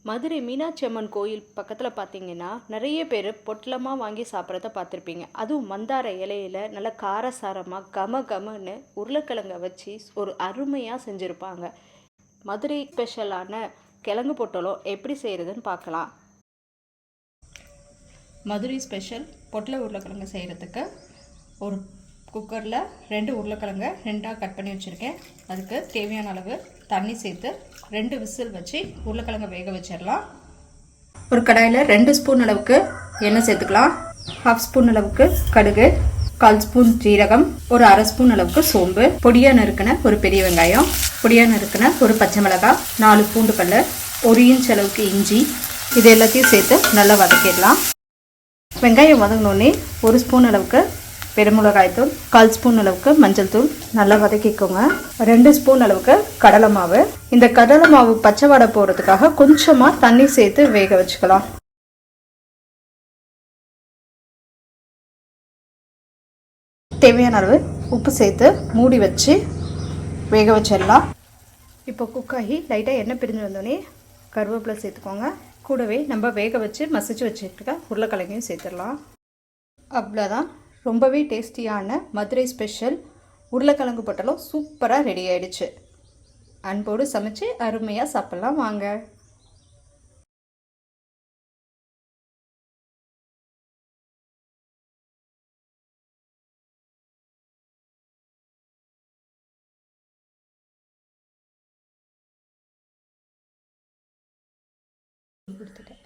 மதுரை மீனாட்சி அம்மன் கோயில் பக்கத்தில் பார்த்தீங்கன்னா நிறைய பேர் பொட்டலமாக வாங்கி சாப்பிட்றத பார்த்துருப்பீங்க. அதுவும் மந்தார இலையில நல்ல காரசாரமாக கம கமன்னு உருளைக்கிழங்க வச்சு ஒரு அருமையாக செஞ்சுருப்பாங்க. மதுரை ஸ்பெஷலான கிழங்கு பொட்டலம் எப்படி செய்கிறதுன்னு பார்க்கலாம். மதுரை ஸ்பெஷல் பொட்டல உருளைக்கிழங்கு செய்கிறதுக்கு ஒரு குக்கரில் 2 உருளைக்கிழங்க 2ஆக கட் பண்ணி வச்சுருக்கேன். அதுக்கு தேவையான அளவு தண்ணி சேர்த்து 2 விசில் வச்சு உருளைக்கிழங்க வேக வச்சிடலாம். ஒரு கடாயில் 2 ஸ்பூன் அளவுக்கு எண்ணெய் சேர்த்துக்கலாம். 1/2 ஸ்பூன் அளவுக்கு கடுகு, 1/4 ஸ்பூன் ஜீரகம், ஒரு 1/2 ஸ்பூன் அளவுக்கு சோம்பு, பொடியாக நறுக்கின ஒரு பெரிய வெங்காயம், பொடியாக நறுக்கின ஒரு பச்சை மிளகாய், 4 பூண்டு பல், 1 இன்ச் அளவுக்கு இஞ்சி, இது எல்லாத்தையும் சேர்த்து நல்லா வதக்கிடலாம். வெங்காயம் வதங்கினோடனே 1 ஸ்பூன் அளவுக்கு பெருமிளகாய்த்தூள், 1/4 ஸ்பூன் அளவுக்கு மஞ்சள் தூள் நல்லா வதக்கிக்கோங்க. 2 ஸ்பூன் அளவுக்கு கடலை மாவு. இந்த கடலை மாவு பச்சை வாடை போகிறதுக்காக கொஞ்சமாக தண்ணி சேர்த்து வேக வச்சுக்கலாம். தேவையான அளவு உப்பு சேர்த்து மூடி வச்சு வேக வச்சிடலாம். இப்போ குக்காகி லைட்டாக எண்ணெய் பிரிஞ்சு வந்தோடனே கருவேப்பிலை சேர்த்துக்கோங்க. கூடவே நம்ம வேக வச்சு மசிச்சு வச்சுருக்க உருளைக்கிழங்கையும் சேர்த்துடலாம். அவ்வளோதான், ரொம்பவே டேஸ்டியான மதுரை ஸ்பெஷல் உருளைக்கிழங்கு பொட்டலம் சூப்பராக ரெடி ஆகிடுச்சு. அன்போடு சமைச்சு அருமையாக சாப்பிட்லாம் வாங்க. கொடுத்துட்டேன்.